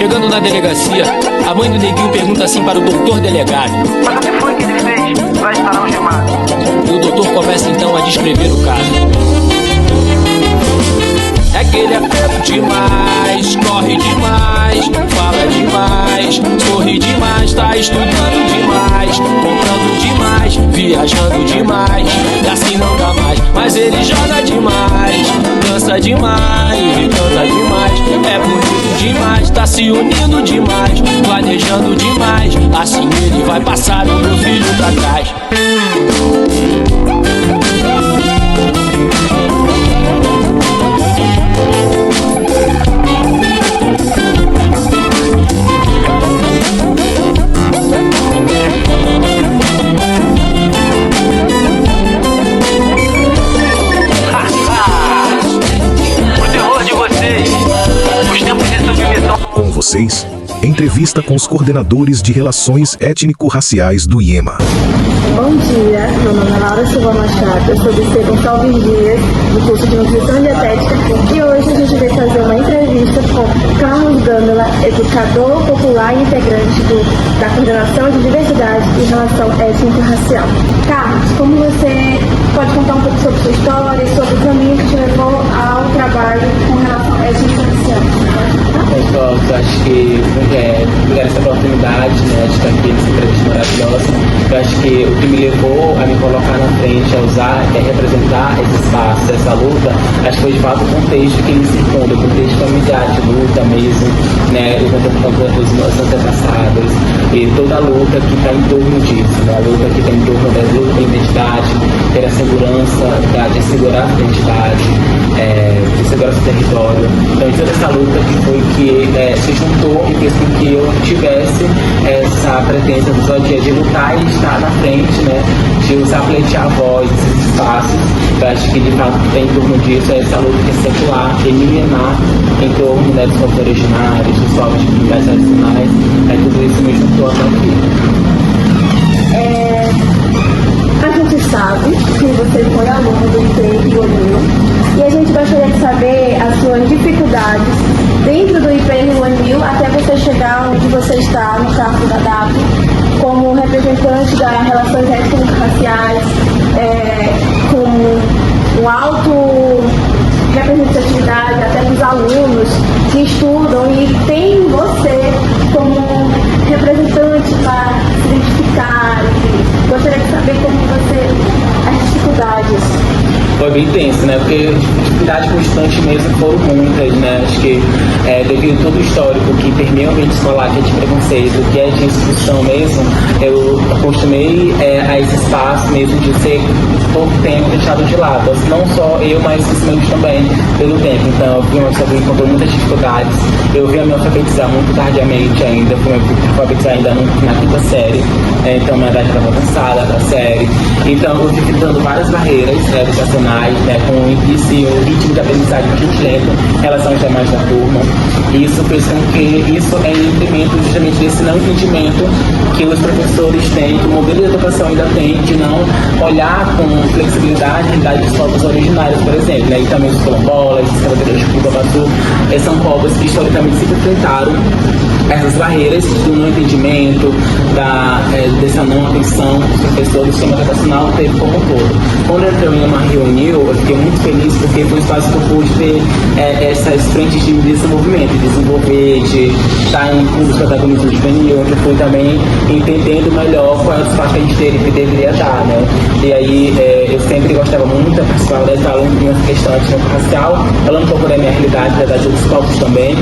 Chegando na delegacia, a mãe do neguinho pergunta assim para o doutor delegado: mas o que foi que ele fez para estar algemado? E o doutor começa então a descrever o caso. É que ele é preto demais, corre demais, fala demais, sorri demais, tá estudando demais, comprando demais, viajando demais, e assim não dá mais. Mas ele joga demais, dança demais, e canta demais, é bonito demais, tá se unindo demais, planejando demais, assim ele vai passar o meu filho pra trás. Com vocês, entrevista com os coordenadores de relações étnico-raciais do IEMA. Bom dia, meu nome é Laura Silva Machado, eu sou do C. Gonçalves Dias, do curso de Nutrição e Dietética, e hoje a gente vai fazer uma entrevista com Carlos Gâmela, educador popular e integrante da Coordenação de Diversidade e Relação Étnico-Racial. Carlos, como você pode contar um pouco sobre sua história e sobre o caminho que te levou ao trabalho com relação étnico-racial? Pessoal, eu acho que obrigado essa oportunidade, né, de estar aqui nessa entrevista maravilhosa. Eu acho que o que me levou a me colocar na frente, a usar, representar esse espaço, essa luta, acho que foi de fato o contexto que me circunda, o contexto familiar de luta mesmo, né, eu conto dos meus antepassados e toda a luta que está em torno disso, né, a luta que está em torno da luta pela identidade, pela segurança, de segurar a identidade, de segurar o território. Então, toda essa luta que foi que se juntou e fez com que eu tivesse essa pretensão do dia de lutar e estar na frente, né, de usar, pleitear a voz desses espaços. Eu acho que de fato tem em torno disso essa luta que é secular, que é milenar, em torno, né, dos povos originários, dos povos de comunidades tradicionais. Tudo isso me juntou até aqui. A gente sabe que você foi aluno do IPE e UNIL, e a gente gostaria de saber as suas dificuldades dentro do IPE e UNIL até você chegar onde você está no cargo da DAP, como representante das relações étnico-raciais, com um alto representatividade até dos alunos que estudam e tem você como representante para se identificar. Gostaria de saber como as dificuldades. Foi bem tenso, né? Porque dificuldade constante mesmo foram muitas, né? Acho que devido a todo o histórico que permeia o ambiente escolar, que é de preconceito, que é de instituição mesmo, eu acostumei a esse espaço mesmo de ser pouco tempo deixado de lado. Não só eu, mas os meus também, pelo tempo. Então, eu fui uma pessoa que encontrou muitas dificuldades. Eu vim a me alfabetizar muito tardiamente ainda, fui me alfabetizar ainda na quinta série. Então, minha idade estava avançada da série. Então, eu fui enfrentando várias barreiras educacionais, né, com o ritmo de aprendizagem muito lento em relação aos demais da turma. E isso fez com que isso é em detrimento justamente desse não entendimento que os professores têm, que o modelo de educação ainda tem, de não olhar com flexibilidade a realidade dos povos originários, por exemplo, né, e também os quilombolas, os trabalhadores de Cuba-Batu, são povos que historicamente sempre enfrentaram essas barreiras do não entendimento, dessa não atenção que os professores do sistema educacional teve como um todo. Quando eu entrei em uma reunião, eu fiquei muito feliz porque foi um espaço que eu pude ter essas frentes de desenvolvimento, de desenvolver, de estar em clubes de protagonismo juvenil, onde eu fui também entendendo melhor qual é o espaço que a gente deveria dar, né? E aí eu sempre gostava muito da participar das alunos nessa questão étnico-racial, falando um pouco da minha realidade, da de outros povos também,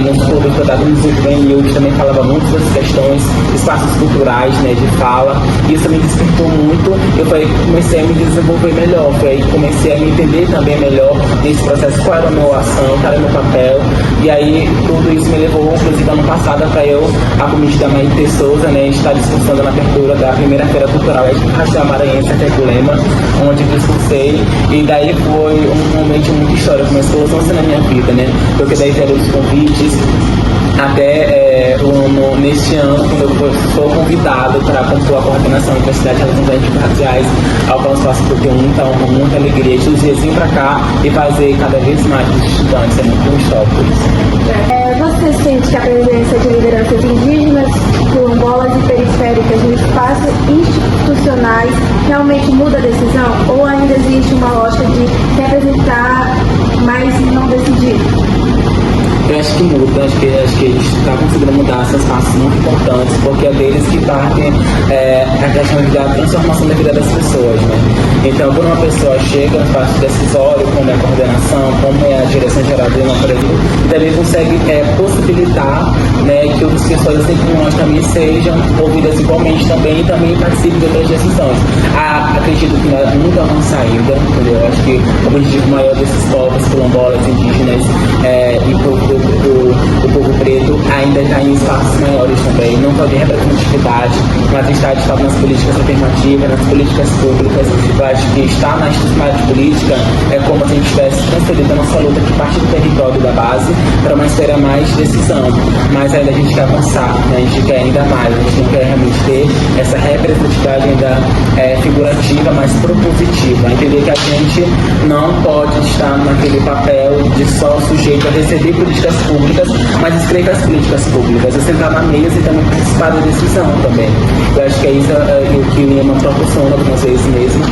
nos clubes de protagonismo juvenil, que também falava muito dessas questões, espaços culturais, né, de fala, e isso me despertou muito. Eu comecei a me desenvolver melhor, comecei a me entender também melhor nesse processo, qual era a minha ação, qual era o meu papel, e aí tudo isso me levou, inclusive ano passado, para eu, a comissão da Maite Souza, né, estar discursando na abertura da primeira feira cultural étnico-racial maranhense, até Culema, onde eu discursei, e daí foi um momento muito histórico, uma explosão na minha vida, né, porque daí vieram os convites, até neste ano, quando eu sou convidado para compor a coordenação da Universidade de Relações Étnico-Raciais ao qual eu faço PUC-1, então com muita alegria de vir para cá e fazer cada vez mais dos estudantes, é muito histórico isso. Você sente que a presença de lideranças indígenas, quilombolas e periféricas no espaço institucionais realmente muda a decisão? Ou ainda existe uma lógica de representar, mas não decidir? Eu acho que muda, acho que a gente está conseguindo mudar essas passos muito importantes, porque é deles que partem a questão da transformação da vida das pessoas, né? Então, quando uma pessoa chega no espaço decisório, como é a coordenação, como é a direção geral do Brasil, também consegue possibilitar, né, que outras pessoas, assim como nós também, sejam ouvidas igualmente também e também participem de outras decisões. Acredito que nós nunca vamos saída, entendeu? Acho que o objetivo maior desses povos quilombolas, indígenas e o povo preto ainda está em espaços maiores também, não só de representatividade, mas está de fato nas políticas afirmativas, nas políticas públicas. Eu acho que estar na institucionalidade política é como se a gente tivesse transferido a nossa luta de parte do território da base para uma esfera mais de decisão, mas ainda a gente quer avançar, né? A gente quer ainda mais, a gente não quer realmente ter essa representatividade ainda figurativa, mas propositiva, entender que a gente não pode estar naquele papel de só sujeito a receber políticas públicas, mas escrever as políticas públicas, é sentar na mesa e também participar da decisão também. Eu acho que é isso que o Lima proporciona algumas vezes mesmo,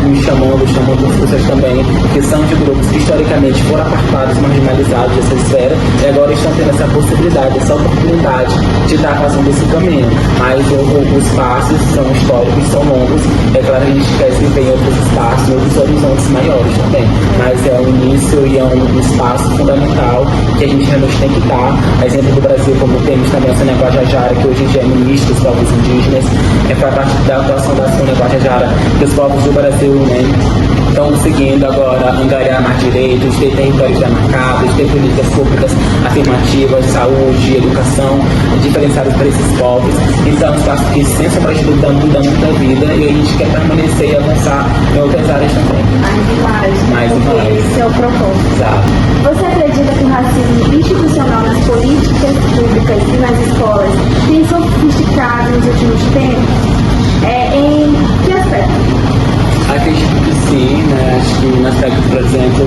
me chamando outras pessoas também, que são de grupos que historicamente foram apartados, marginalizados dessa esfera, e agora estão tendo essa possibilidade, essa oportunidade de estar fazendo esse caminho. Mas os passos são históricos, são longos, é claro que a gente quer se ver em outros espaços, em outros horizontes maiores também, mas é um início e é um espaço fundamental que a gente realmente tem que estar. A exemplo do Brasil, como temos também a Sônia Guajajara, que hoje em dia é ministra dos povos indígenas, para a parte da atuação da Sônia Guajajara, que os povos do Brasil, né, estão conseguindo agora angariar mais direitos, ter territórios demarcados, ter políticas públicas afirmativas, saúde, educação, diferenciadas para esses povos. Então, é um espaço que, sem sombra de dúvida, muda muito a vida e a gente quer permanecer e avançar em outras áreas também. Mais e mais. Esse é o propósito. Exato. Você acredita que o racismo institucional nas políticas públicas e nas escolas tem sofisticado nos últimos tempos? Em que aspecto? Acredito que sim, né? Acho que no aspecto, por exemplo,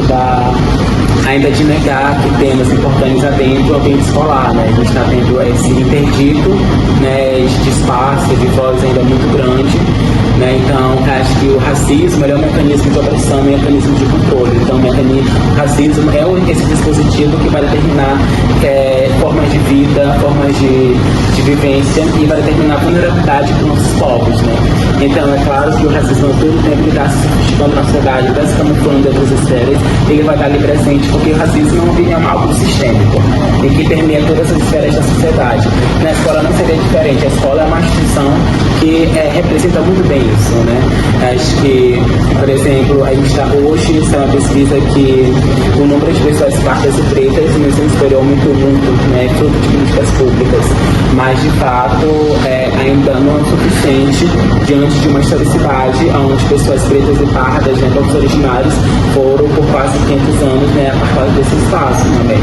ainda de negar que temas importantes dentro do ambiente escolar, né? A gente está tendo esse interdito, né, de espaço, de voz ainda muito grande, né? Então, acho que o racismo é um mecanismo de opressão, um mecanismo de controle. Então, o racismo é esse dispositivo que vai determinar formas de vida, formas de vivência e vai determinar a vulnerabilidade dos nossos povos, né? Então, é claro que o racismo todo tempo está se sofisticando na sociedade, está se camuflando em outras esferas, ele vai estar ali presente, porque o racismo é algo sistêmico e que permeia todas as esferas da sociedade. Na escola não seria diferente, a escola é uma instituição que representa muito bem isso, né? Acho que, por exemplo, a gente está hoje, isso é uma pesquisa que o número de pessoas pardas e pretas no ensino superior aumentou muito, né? Fruto de políticas públicas, mas de fato ainda não é o suficiente diante de uma historicidade onde pessoas pretas e pardas, né, povos originários, foram por quase 500 anos, né, apartados desse espaço também.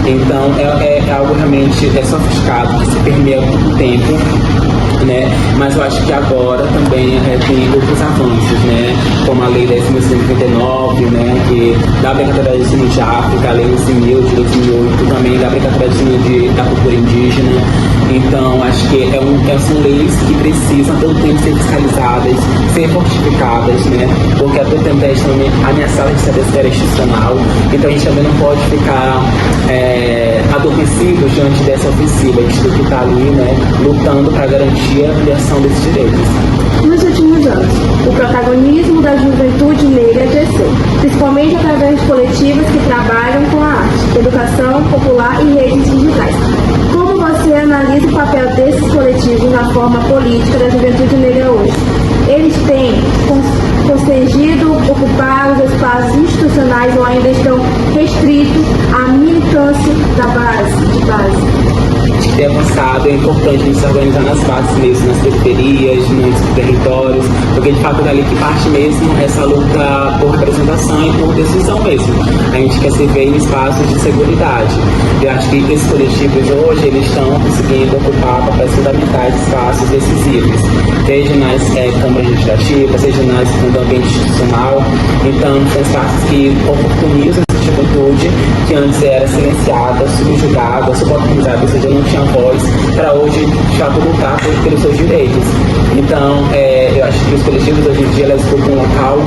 Então é algo realmente sofisticado, que se permeia há muito tempo, né? Mas eu acho que agora também tem outros avanços, né? Como a Lei 10.139, né? Que dá obrigatoriedade de ensino de África, a Lei 11.000 de 2008 também dá obrigatoriedade de ensino da cultura indígena. Então, acho que são leis que precisam todo tempo ser fiscalizadas, ser fortificadas, né? Porque a todo tempo estão ameaçadas de ser da esfera institucional. Então, a gente também não pode ficar adormecido diante dessa ofensiva. A gente tem que estar ali, né? Lutando para garantir a ampliação desses direitos. Nos últimos anos, o protagonismo da juventude negra cresceu, principalmente através de coletivos que trabalham com a arte, educação popular e redes digitais. Como você analisa o papel desses coletivos na forma política da juventude negra hoje? Eles têm conseguido ocupar os espaços institucionais ou ainda estão restritos à militância de base? de avançado, é importante a gente se organizar nas bases mesmo, nas periferias, nos territórios, porque de fato é dali que parte mesmo essa luta por representação e por decisão mesmo. A gente quer se ver em espaços de seguridade. Eu acho que esses coletivos hoje, eles estão conseguindo ocupar papéis fundamentais de espaços decisivos, seja nas câmaras legislativas, seja no ambiente institucional. Então, são espaços que oportunizam essa juventude que antes era silenciada, subjugada, subalternizada, ou seja, não tinha voz, para hoje, de fato, lutar pelos seus direitos. Então, eu acho que os coletivos hoje em dia eles ocupam um local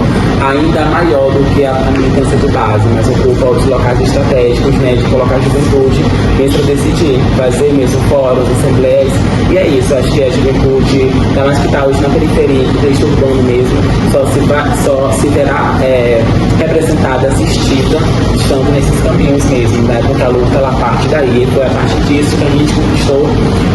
ainda maior do que a militância de base, mas ocupam os locais estratégicos, né, de colocar a juventude mesmo para decidir, fazer mesmo fóruns, assembleias, e é isso. Acho que a juventude, ainda mais que está hoje na periferia, que está urbano mesmo, só se verá representada, assistida, estando nesses caminhos mesmo, né, porque a luta ela parte daí, foi a partir disso que a gente conquistou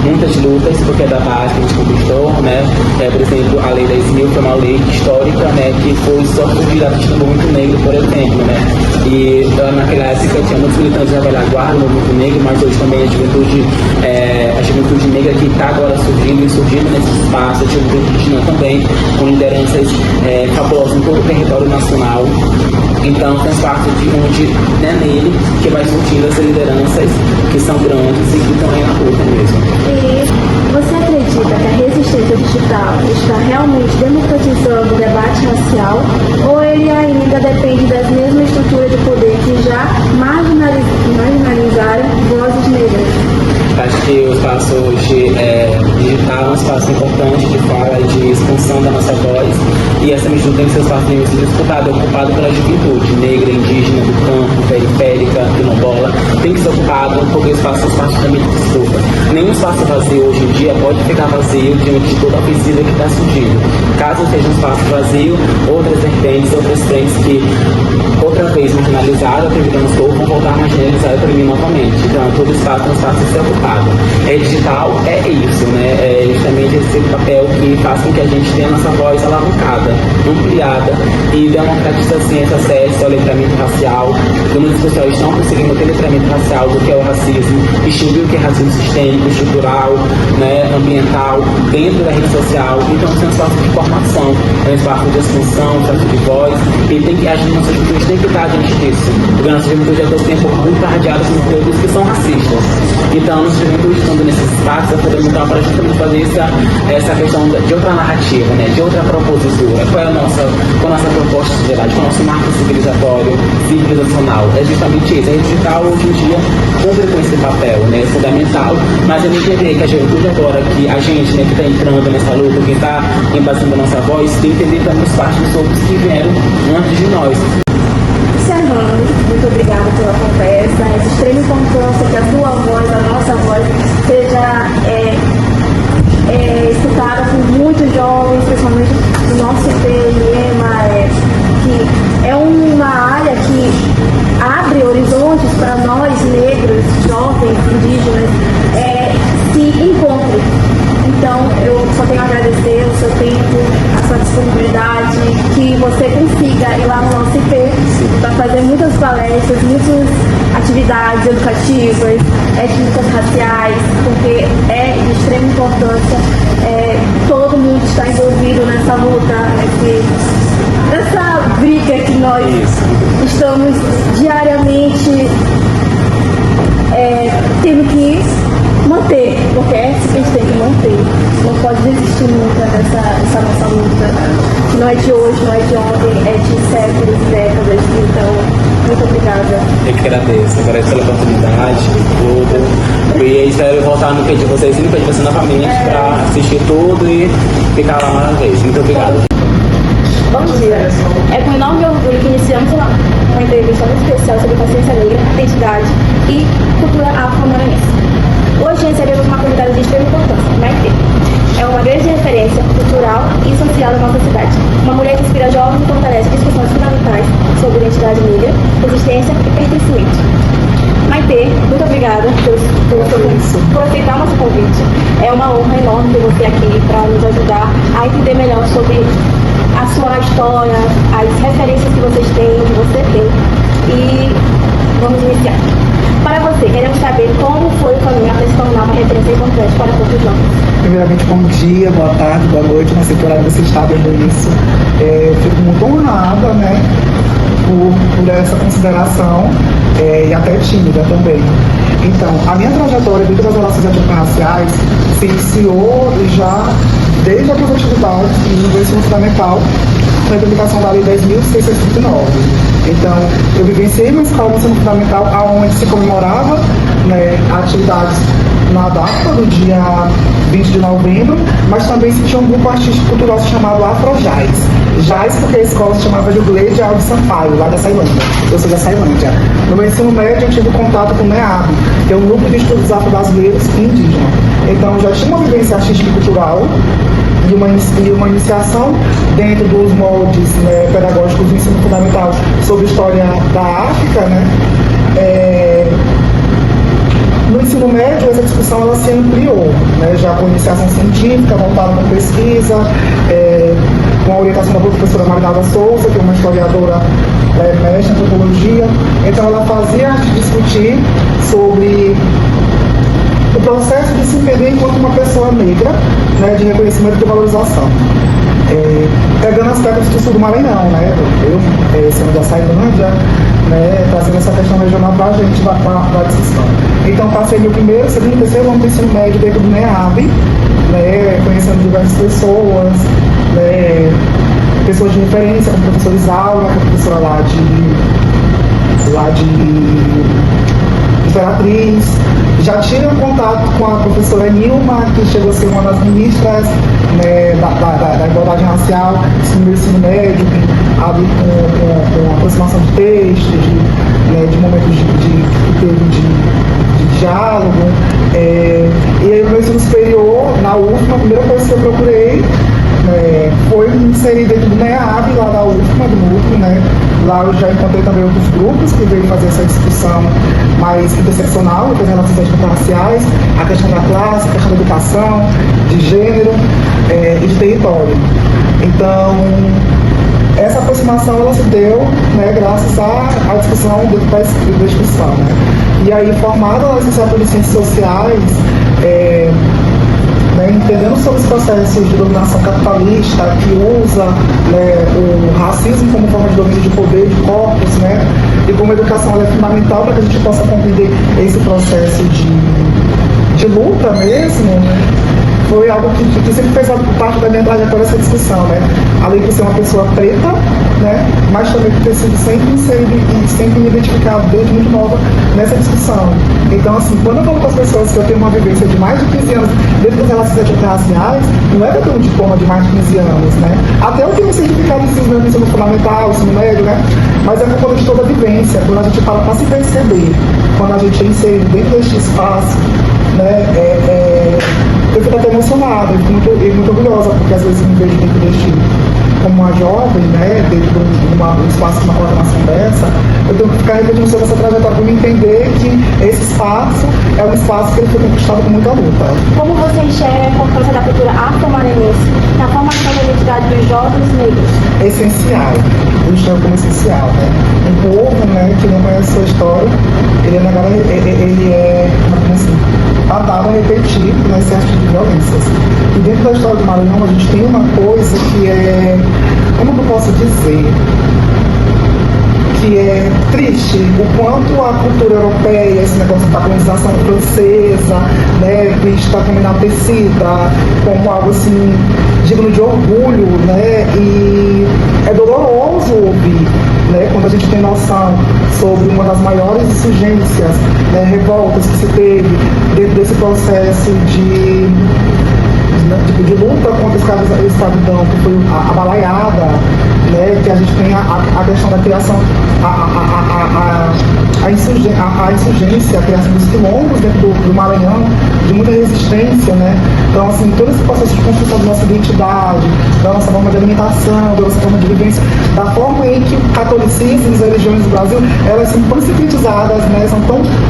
muitas lutas, porque é da base que a gente conquistou, né, por exemplo, a Lei 10.000 foi uma lei histórica, né, que foi só surgida a partir do movimento negro, por exemplo, né, e naquela época tinha muitos militantes da velha guarda no movimento negro, mas hoje também a juventude negra que está agora surgindo nesse espaço, a juventude indígena também, com lideranças fabulosas em todo o território nacional. Então, faz parte de onde é nele que vai surgindo essas lideranças que são grandes e que estão aí na luta mesmo. E você acredita que a resistência digital está realmente democratizando o debate racial, ou ele ainda depende das mesmas estruturas de poder que já marginalizaram vozes negras? Acho que o espaço hoje digital é um espaço importante de fala e de expansão da nossa voz, e essa medida tem que ser um espaço bem disputado, ocupado pela juventude negra, indígena, do campo, periférica, quilombola, tem que ser ocupado porque o espaço faz parte também de disputa. Nenhum espaço vazio hoje em dia pode ficar vazio diante de toda a ofensiva que está surgindo. Caso seja um espaço vazio, outras vertentes, outras frentes que outra vez marginalizadas, acreditamos que vão voltar a marginalizar e oprimir novamente. Então, todo espaço é um espaço a ser ocupado. Digital é isso, né? É justamente esse papel que faz com que a gente tenha a nossa voz alavancada, ampliada e democratiza assim esse acesso ao letramento racial. Então, muitas pessoas estão conseguindo ter letramento racial do que é o racismo, distinguir o que é racismo sistêmico, estrutural, né, ambiental, dentro da rede social. Então, é um espaço de formação, é um espaço de expansão, um espaço de voz, e tem que agir nossas juventude tem que estar diante disso, porque a nossa juventude já todo tempo muito arradiada com conteúdos que são racistas. Então, nossa juventude estando nesses espaços, é poder mudar para justamente fazer essa questão de outra narrativa, né, de outra propositura. Qual é a nossa proposta de sociedade, qual é o nosso marco civilizacional? É justamente isso. A rede digital hoje em dia cumpre com esse papel, né, fundamental, mas eu entender que a juventude agora, que a gente, né, que está entrando nessa luta, que está embasando a nossa voz, tem que entender também os parte dos outros que vieram antes de nós. Encerrando, muito obrigada pela conversa. É de extrema importância que a sua voz, a nossa voz, seja escutada por muitos jovens, principalmente do nosso IEMA, que é uma área que abre horizontes para nós, negros, jovens, indígenas, se encontrem. Então, eu só tenho a agradecer o seu tempo, a sua disponibilidade, que você consiga ir lá no nosso IP para fazer muitas palestras, muitas atividades educativas, étnicas raciais, porque é de extrema importância todo mundo está envolvido nessa luta, nessa briga que nós estamos diariamente tendo que manter, porque é isso que a gente tem que manter. Não pode desistir nunca dessa nossa luta, que não é de hoje, não é de ontem, é de séculos, décadas. Então, muito obrigada. Eu que agradeço pela oportunidade, tudo. E espero voltar no vídeo de vocês e no vídeo de vocês novamente para assistir tudo e ficar lá uma vez. Muito obrigado. Bom dia. É com enorme orgulho que iniciamos uma entrevista muito especial sobre consciência negra, identidade e cultura afro-maranhense. Hoje recebemos uma convidada de extrema importância, Maitê. É uma grande referência cultural e social da nossa cidade. Uma mulher que inspira jovens e fortalece discussões fundamentais sobre identidade negra, resistência e pertencimento. Maitê, muito obrigada por aceitar o nosso convite. É uma honra enorme ter você aqui para nos ajudar a entender melhor sobre a sua história, as referências que vocês têm, que você tem. E vamos iniciar. Para você, queremos saber como foi o caminho até se tornar uma diferença é importante para todos os jovens? Primeiramente, bom dia, boa tarde, boa noite, não sei que horário você está vendo isso. Fico muito honrada, né, por essa consideração e até tímida também. Então, a minha trajetória dentro das relações étnico-raciais se iniciou já desde as atividades no ensino fundamental, na publicação da Lei 10.639. Então, eu vivenciei uma escola no ensino fundamental onde se comemorava, né, atividades na data do dia 20 de novembro, mas também se tinha um grupo artístico cultural chamado Afrojaz. Jaz porque a escola se chamava Jubileide Alves Sampaio, lá da Ceilândia. Eu sou da Ceilândia. No meu ensino médio eu tive contato com o NEAB, que é um grupo de estudos afro-brasileiros e indígenas. Então eu já tinha uma vivência artística e cultural e uma iniciação dentro dos moldes, né, pedagógicos do ensino fundamental sobre história da África, né? No ensino médio, essa discussão ela se ampliou, né, já com iniciação científica, voltada com pesquisa, com a orientação da professora Marinalda Souza, que é uma historiadora mestre em antropologia. Então, ela fazia a gente discutir sobre o processo de se entender enquanto uma pessoa negra, né, de reconhecimento e de valorização. Pegando aspectos do sul do Maranhão, né, eu sendo da Ceilândia, né, trazendo essa questão regional para a gente da discussão. Então, passei meu primeiro, segundo e terceiro ano do ensino médio dentro do NEAB, né, conhecendo diversas pessoas, né, pessoas de referência, como a professora Isaura, que é a professora lá de Imperatriz. Já tive um contato com a professora Nilma, que chegou a ser uma das ministras, né, da igualdade racial no ensino médio, ali com aproximação de textos, de momentos de diálogo. E aí no meu ensino superior, na UFMA, a primeira coisa que eu procurei foi me inserir dentro do NEAB, lá da UFMA, do núcleo, né? Lá eu já encontrei também outros grupos que veio fazer essa discussão mais interseccional das relações étnico-raciais, a questão da classe, a questão da educação, de gênero e de território. Então, essa aproximação ela se deu, né, graças à discussão da discussão, né? E aí, formada na licenciatura de Ciências Sociais, entendendo sobre os processos de dominação capitalista que usa, né, o racismo como forma de domínio de poder de corpos, né, e como a educação ela é fundamental para que a gente possa compreender esse processo de luta mesmo, né, foi algo que sempre fez parte da minha trajetória essa discussão, né? Além de ser uma pessoa preta, né? Mas também por ter sido sempre inserido e sempre me identificado desde muito nova nessa discussão. Então, assim, quando eu falo para as pessoas que eu tenho uma vivência de mais de 15 anos dentro das relações étnico-raciais, não é que eu tenho um diploma de mais de 15 anos, né? Até eu tenho um certificado de ensino fundamental, ensino médio, né? Mas é por conta de toda a vivência, quando a gente fala para se perceber, quando a gente é inserido dentro deste espaço, né? Eu fico até emocionada, eu fico muito orgulhosa, porque às vezes eu me vejo dentro deste, como uma jovem, né, dentro de um espaço, uma coordenação dessa, eu tenho que ficar repetindo sobre essa trajetória para me entender que esse espaço é um espaço que ele foi conquistado com muita luta. Como você enxerga a importância da cultura afro-maranhense na formação da identidade dos jovens negros? Essencial, eu enxergo como essencial, né? Um povo, né, que não conhece sua história, ele é como assim, fadado a repetir, né, certos tipos de violências. E dentro da história do Maranhão, a gente tem uma coisa que é, como eu posso dizer, que é triste, o quanto a cultura europeia, esse negócio da colonização francesa, né, vista como enaltecida, como algo assim, digno de orgulho, né, e é doloroso ouvir, né, quando a gente tem noção sobre uma das maiores insurgências, né, revoltas que se teve dentro desse processo de luta contra a escravidão, que foi a balaiada, né, que a gente tem a questão da criação, a insurgência, a criação dos quilombos dentro do Maranhão, de muita resistência, né? Então, assim, todo esse processo de construção da nossa identidade, da nossa forma de alimentação, da nossa forma de vivência, da forma em que o catolicismo e as religiões do Brasil, elas são tão secretizadas, né?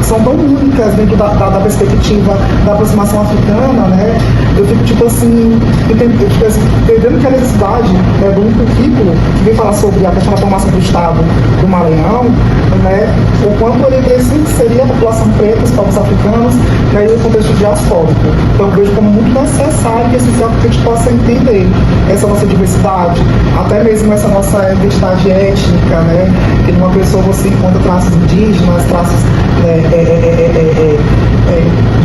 São tão únicas dentro da perspectiva da aproximação africana, né? Eu fico, tipo assim, entendendo que a necessidade, né, de um currículo que vem falar sobre a questão da formação do Estado do Maranhão, né, o quanto ele seria a população preta, os povos africanos, né, e o contexto diaspórico. Então eu vejo como muito necessário e essencial que a gente possa entender essa nossa diversidade, até mesmo essa nossa identidade étnica, né, que numa pessoa você encontra traços indígenas, traços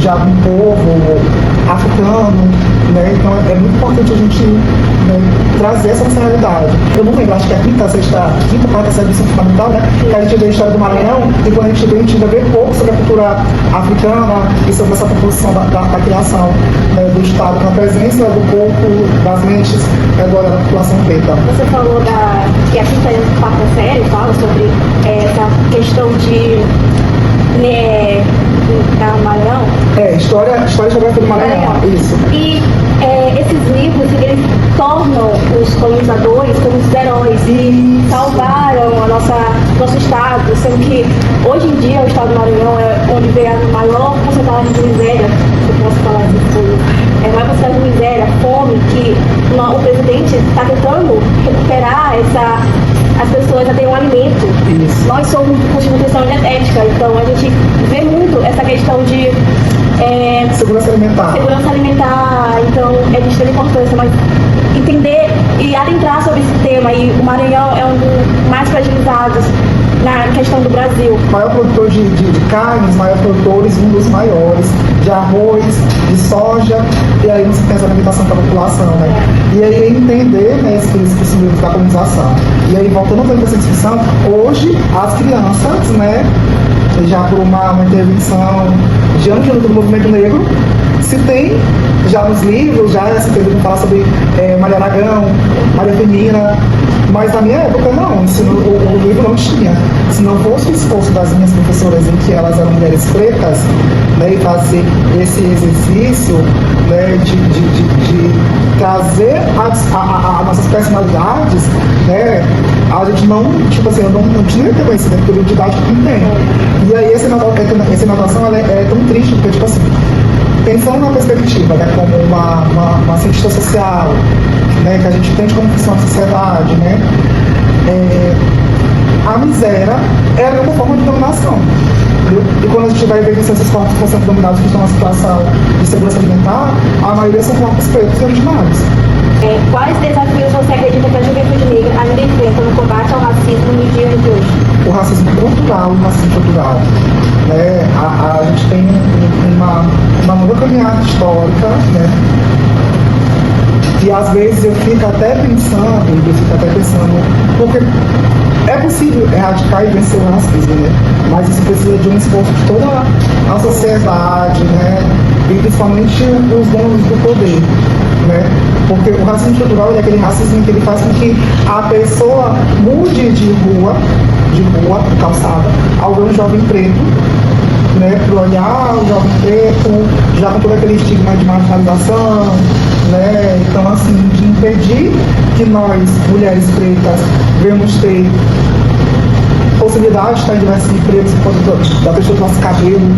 de algum povo africano, né? Então é muito importante a gente, né, trazer essa nossa realidade. Eu não lembro, acho que é a quinta parte dessa edição fundamental, né? Que a gente vê a história do Maranhão, e quando a gente vê, ainda vê pouco sobre a cultura africana e sobre essa composição da criação, né, do Estado, com a presença do corpo, das mentes, agora da população preta. Você falou que a quinta e quarta série fala sobre essa questão de da Maranhão. História e geografia do Maranhão, isso. E esses livros, eles tornam os colonizadores como os heróis e salvaram nosso estado, sendo que hoje em dia o estado do Maranhão é onde vem a maior porcentagem de miséria, se eu posso falar essas coisas, a maior porcentagem de miséria, fome, que o presidente está tentando recuperar as pessoas a terem um alimento. Isso. Nós somos curso de nutrição e dietética, então a gente vê muito essa questão de segurança alimentar. Então é de extrema importância, mas entender e adentrar sobre esse tema, e o Maranhão é um dos mais fragilizados na questão do Brasil. Maior produtor de carnes, maior produtores, um dos maiores, de arroz, de soja, e aí você tem essa alimentação para a população, né? E aí entender, né, esse livro da colonização. E aí, voltando para essa discussão, hoje as crianças, né, já por uma intervenção de anos de luta do movimento negro, se tem já nos livros, já se teve que falar sobre Maria Aragão, Maria Firmina, mas na minha época não, o livro não tinha. Se não fosse o esforço das minhas professoras em que elas eram mulheres pretas, né, e fazer esse exercício, né, de trazer as nossas personalidades, né, a gente não, tipo assim, eu não tinha que ter conhecimento pela identidade que tem. E aí essa inovação ela é tão triste, porque, tipo assim, pensando na perspectiva, né, como uma cientista social, né, que a gente entende como funciona a sociedade, né, a miséria é uma forma de dominação. Entendeu? E quando a gente vai ver que esses corpos que estão sendo dominados, que estão numa situação de segurança alimentar, a maioria são corpos pretos e originários. Quais desafios você acredita que a juventude negra ainda enfrenta no combate ao racismo nos dias de hoje? O racismo cultural e o racismo cultural. Né? A gente tem uma nova caminhada histórica, né? E às vezes eu fico até pensando, porque é possível erradicar e vencer o racismo, né? Mas isso precisa de um esforço de toda a sociedade, né? E principalmente os donos do poder, né? Porque o racismo estrutural é aquele racismo que ele faz com que a pessoa mude de rua, calçada, ao ver um jovem preto, né, para olhar o jovem preto, já com todo aquele estigma de marginalização, né, então assim, de impedir que nós, mulheres pretas, venhamos ter possibilidade de estar em diversos empregos por conta da textura do nosso cabelo.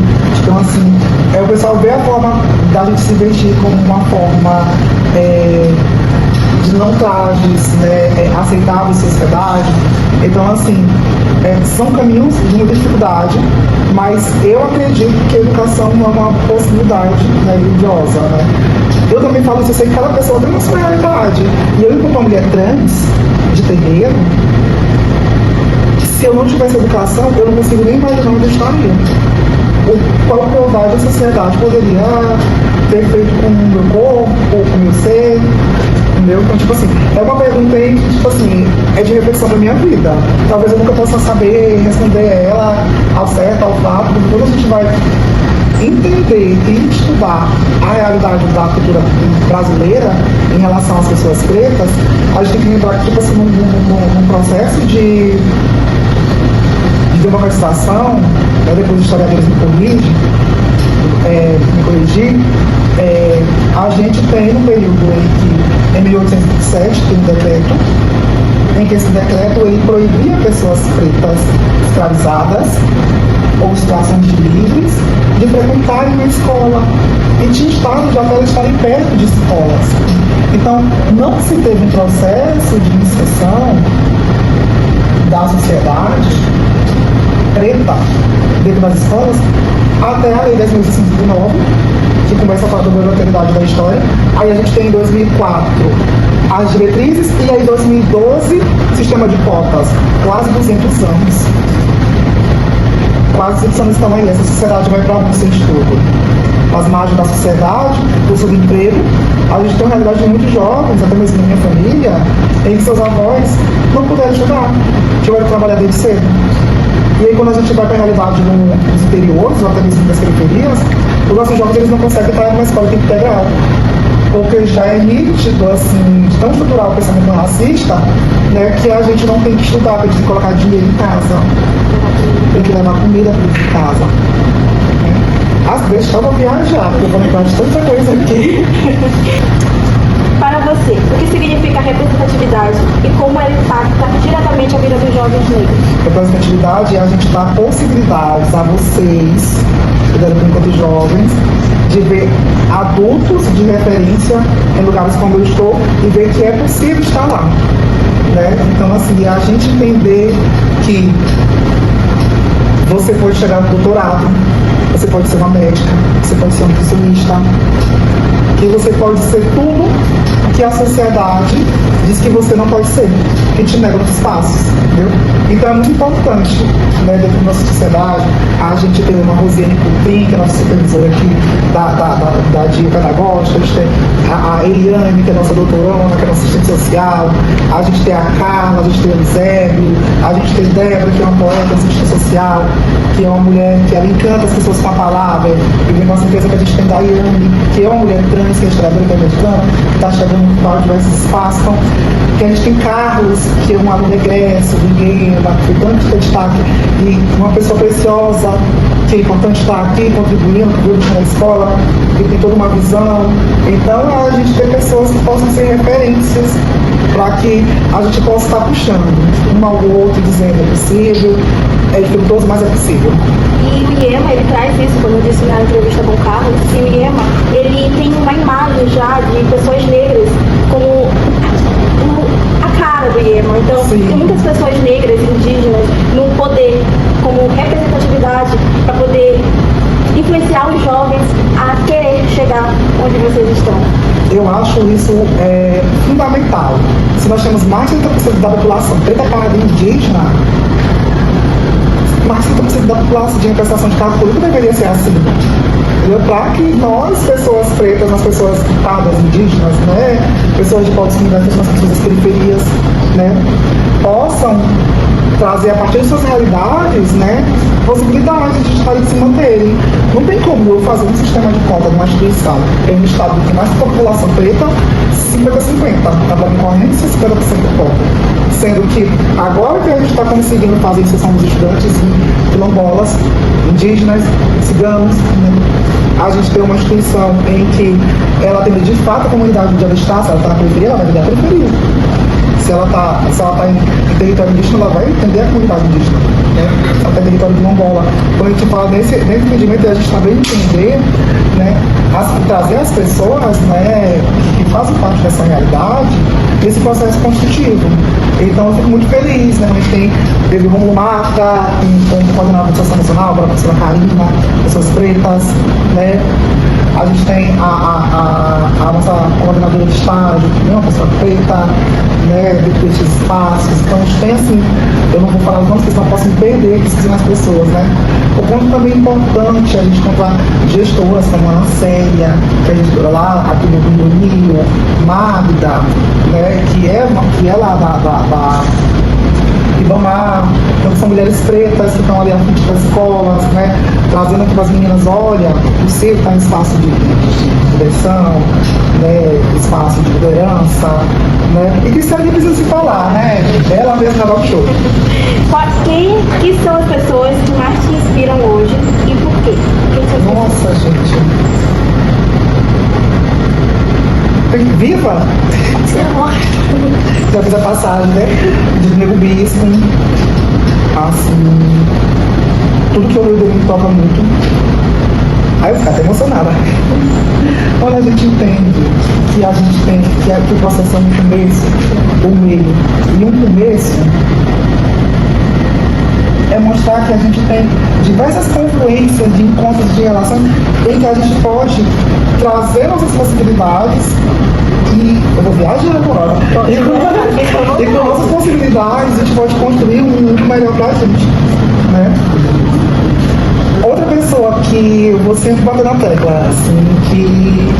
Então assim, o pessoal vê a forma da gente se vestir como uma forma de não trajes, né, aceitáveis em sociedade. Então assim, são caminhos de muita dificuldade, mas eu acredito que a educação é uma possibilidade, né, grandiosa, né? Eu também falo isso, eu sei que cada pessoa tem uma sua realidade. E eu, enquanto uma mulher trans, de terreiro, se eu não tivesse educação, eu não consigo nem imaginar onde eu estaria. Qual provável sociedade poderia ter feito com o meu corpo, ou com o meu ser, entendeu? Então, tipo assim, é uma pergunta aí que, tipo assim, é de reflexão da minha vida. Talvez eu nunca possa saber responder ela ao certo, ao fato, porque quando a gente vai entender e estudar a realidade da cultura brasileira em relação às pessoas pretas, a gente tem que lembrar que, tipo assim, num processo de democratização, né, depois os historiadores me corrigir, a gente tem um período em que, em 1827, tem um decreto, em que esse decreto ele proibia pessoas pretas escravizadas ou situações de livres de frequentarem uma escola, e tinha estados de até eles estarem perto de escolas. Então, não se teve um processo de inserção da sociedade preta dentro das escolas até a Lei 10.609, que começa a falar da obrigatoriedade da história. Aí a gente tem em 2004 as diretrizes e aí em 2012 sistema de cotas, quase 200 anos. Quase 200 anos estão aí, essa sociedade vai para onde sem estudo? As margens da sociedade, o subemprego. A gente tem uma realidade de muitos jovens, até mesmo na minha família, em que seus avós não puderam estudar, tiveram que trabalhar desde cedo. E aí quando a gente vai para a realidade nos interiores, ou até mesmo nas periferias, os nossos jovens eles não conseguem estar numa escola integral. Porque já é nítido, assim, de tão estrutural o pensamento racista, né, que a gente não tem que estudar, tem que colocar dinheiro em casa, tem que levar comida para casa. Às vezes eu vou viajar, porque eu vou lembrar de tanta coisa aqui. Para você, o que significa representatividade e como ela impacta diretamente a vida dos jovens negros? Representatividade é a gente dar possibilidades a vocês, enquanto jovens, de ver adultos de referência em lugares como eu estou e ver que é possível estar lá. Né? Então, assim, a gente entender que você pode chegar no doutorado, você pode ser uma médica, você pode ser um nutricionista, que você pode ser tudo que a sociedade diz que você não pode ser, que te nega os espaços, entendeu? Então é muito importante, né, dentro da nossa sociedade, a gente ter uma Rosiane Coutrin, que é a nossa supervisora aqui da DIA Pedagógica, a gente tem a Eliane, que é a nossa doutorona, que é a nossa assistente social, a gente tem a Carla, a gente tem o Eusébio, a gente tem Débora, que é uma poeta, assistente social, que é uma mulher que ela encanta as pessoas com a palavra, e vem nossa empresa que a gente tem Daiane, que é uma mulher trans, que é historiadora americana, que está chegando para diversos espaços, então, que a gente tem Carlos, que é um aluno egresso, ninguém, que foi tanto destaque, e uma pessoa preciosa, que é importante estar aqui, contribuindo na escola, que tem toda uma visão. Então, a gente tem pessoas que possam ser referências para que a gente possa estar puxando um ao outro, dizendo é possível, é dificultoso, mas é possível. E o IEMA, ele traz isso, como eu disse na entrevista com o Carlos, que o IEMA, ele tem uma imagem já de pessoas negras como a cara do IEMA. Então, Sim. tem muitas pessoas negras, indígenas, no poder, como representatividade, para poder influenciar os jovens a querer chegar onde vocês estão. Eu acho isso fundamental. Se nós temos mais de 30% da população preta, parda e indígena, mais de 30% da população de representação de cargo político deveria ser assim. Para que nós, pessoas pretas, as pessoas pardas, indígenas, né, pessoas de povos migrantes, as pessoas das periferias, né, possam trazer a partir de suas realidades, né, possibilidades de estarem se manterem. Não tem como eu fazer um sistema de cota numa instituição em um estado que tem mais população preta, 50-50, na concorrência 50% de cota. Sendo que agora que a gente está conseguindo fazer inserção dos estudantes quilombolas, indígenas, ciganos, né, a gente tem uma instituição em que ela tem de fato a comunidade onde ela está, se ela está na periferia, ela vai vir da periferia. Se ela está em território indígena, ela vai entender a comunidade indígena, né? Se ela está em território quilombola. Quando a gente fala nesse entendimento, a gente também entender, né, trazer as pessoas, né, que fazem parte dessa realidade, nesse processo constitutivo. Então, eu fico muito feliz, né? A gente teve o Romulo Mata, como coordenador de Associação Nacional, agora a professora Karina, pessoas pretas, né? A gente tem a nossa coordenadora de estágio, que é uma pessoa preta, né, dentro desses espaços. Então, a gente tem assim, eu não vou falar os nomes, porque senão eu posso me perder pesquisando as pessoas, né? O ponto também é importante a gente encontrar gestoras como a Ana Célia, que a gente lá, aqui no Rio, Magda, né, que é lá da Ibamar, então são mulheres pretas que estão ali à frente das escolas, né, trazendo para as meninas, olha, você está em espaço de direção, né, espaço de liderança, né, e que isso ali precisa se falar, né, ela mesma dá o show. Quem que são as pessoas que mais te inspiram hoje e por quê? Nossa, gente. Viva! Já fiz a passagem, né? De Nego Bispo. Assim, tudo que eu leio dele me toca muito. Aí eu fico até emocionada. quando a gente entende que a gente tem, que o processo é um começo, um meio e um começo, é mostrar que a gente tem diversas confluências de encontros de relações em que a gente pode trazer nossas possibilidades e eu vou viajar agora. E com nossas possibilidades a gente pode construir um mundo melhor pra gente, né? Outra pessoa que eu vou sempre bater na tecla, assim, que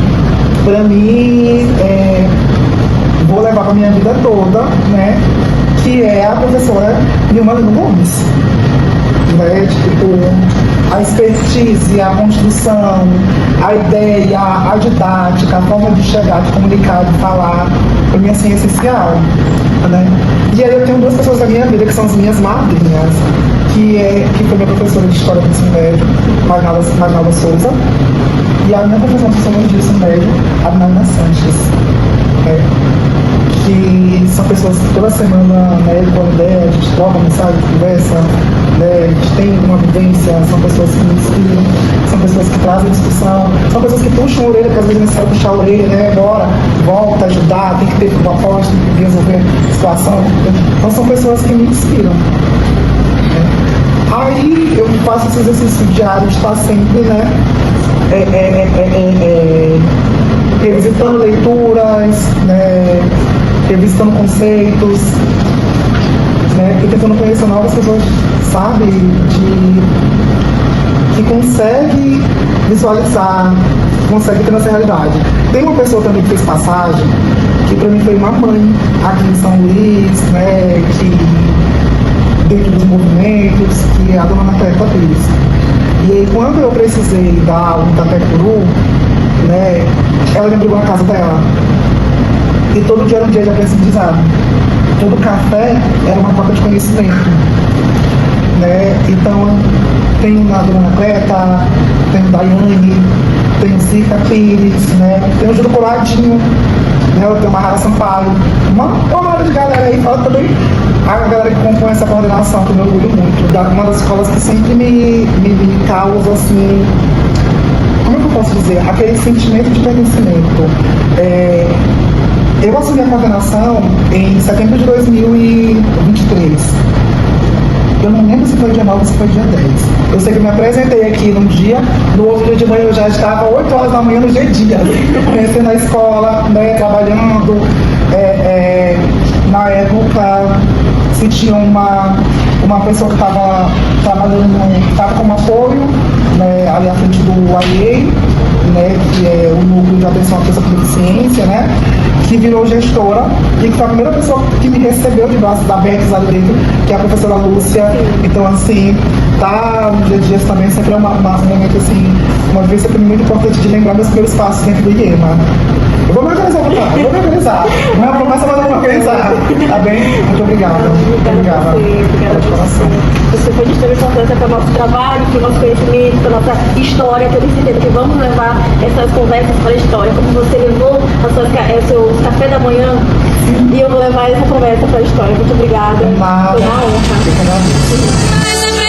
pra mim vou levar pra minha vida toda, né? Que é a professora Nilma Lino Gomes. Né? Tipo, a expertise, a construção, a ideia, a didática, a forma de chegar, de comunicar, de falar, para mim assim, é essencial. Né? E aí eu tenho duas pessoas da minha vida que são as minhas madrinhas, que foi minha professora de História do Ensino Médio, Magnalda Souza, e a minha professora de Sociologia do Ensino Médio, a Marina Sanches. Né? Que são pessoas que toda semana, né, com a ideia, a gente troca mensagem, conversa, né, a gente tem uma vivência, são pessoas que me inspiram, são pessoas que trazem discussão, são pessoas que puxam a orelha, que às vezes não sabe puxar a orelha, né, bora, volta, ajudar, tem que ter proposta, tem que resolver a situação. Então são pessoas que me inspiram. Aí eu faço esse exercício diário de estar sempre, né, revisitando leituras, né, revisitando conceitos, né, e tentando conhecer novas pessoas, sabe, que consegue visualizar, consegue ter essa realidade. Tem uma pessoa também que fez passagem, que para mim foi uma mãe aqui em São Luís, né, que dentro dos movimentos, que é a dona Natália Pires. E aí, quando eu precisei dar aula em Itapecuru, né, ela me abriu na casa dela. E todo dia era um dia de aprendizado. Todo café era uma troca de conhecimento. Né? Então, tem a dona Cleta, tem o Daiane, tem o Zica Pires, né? Tem o Júlio Coladinho, né? Tem o Mahara Sampaio, uma hora de galera aí, fala também a galera que compõe essa coordenação, que eu me orgulho muito. Uma das escolas que sempre me causa, assim, como é que eu posso dizer? Aquele sentimento de pertencimento. Eu assumi a coordenação em setembro de 2023. Eu não lembro se foi dia 9 ou se foi dia 10. Eu sei que eu me apresentei aqui num dia, no outro dia de manhã eu já estava 8 horas da manhã no dia, conhecendo a escola, né, trabalhando. Na época, se tinha uma pessoa que estava trabalhando, estava como apoio, né, ali à frente do AIE, né, que é o núcleo de atenção à pessoa com deficiência, né, que virou gestora e que foi a primeira pessoa que me recebeu de braços abertos ali dentro, que é a professora Lúcia. Então, assim, tá no dia a dia também sempre é um momento, assim, uma vivência para mim muito importante de lembrar meus primeiros passos dentro do IEMA. Eu vou me organizar, eu vou me organizar. Não é uma promessa, mas eu vou me organizar. Tá bem? Muito obrigada. Muito obrigada. Obrigada de coração. Você foi de extrema importância para o nosso trabalho, para o nosso conhecimento, para a nossa história. Eu tenho certeza que vamos levar essas conversas para a história. Como você levou o seu café da manhã, e eu vou levar essa conversa para a história. Muito obrigada. Nada. Foi uma honra. Fica na